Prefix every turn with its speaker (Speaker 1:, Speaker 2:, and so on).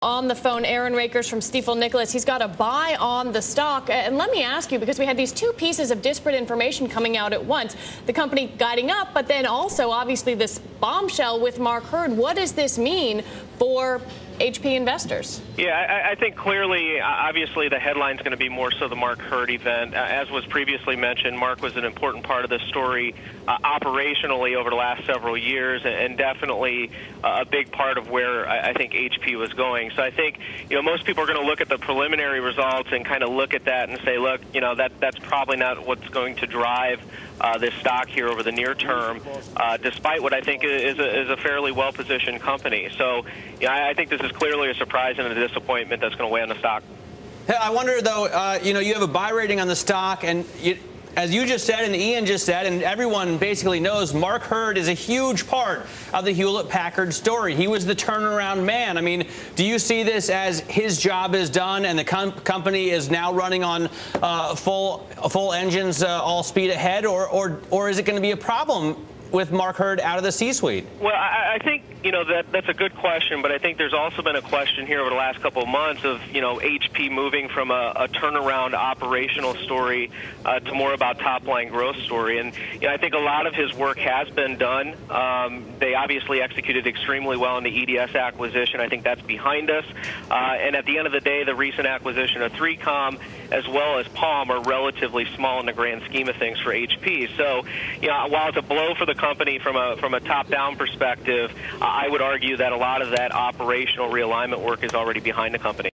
Speaker 1: On the phone, Aaron Rakers from Stifel Nicolaus. He's got a buy on the stock. And let me ask you, because we had these two pieces of disparate information coming out at once, the company guiding up, but then also obviously this bombshell with Mark Hurd. What does this mean for HP investors?
Speaker 2: Yeah, I think clearly, obviously, the headline's going to be more so the Mark Hurd event. As was previously mentioned, Mark was an important part of this story operationally over the last several years, and definitely a big part of where I think HP was going. So I think, most people are going to look at the preliminary results and kind of look at that and say, look, that's probably not what's going to drive this stock here over the near term, despite what I think is a fairly well-positioned company. So, I think this is clearly a surprise and a disappointment that's going to weigh on the stock.
Speaker 3: Hey, I wonder, though, you have a buy rating on the stock, and as you just said and Ian just said, and everyone basically knows, Mark Hurd is a huge part of the Hewlett-Packard story. He was the turnaround man. I mean, do you see this as his job is done and the company is now running on full engines, all speed ahead, or is it going to be a problem with Mark Hurd out of the C-suite?
Speaker 2: Well, I think, that's a good question, but I think there's also been a question here over the last couple of months of, HP moving from a turnaround operational story to more about top-line growth story. And, I think a lot of his work has been done. They obviously executed extremely well in the EDS acquisition. I think that's behind us. And at the end of the day, the recent acquisition of 3Com as well as Palm are relatively small in the grand scheme of things for HP. So, while it's a blow for the company from a top-down perspective, I would argue that a lot of that operational realignment work is already behind the company.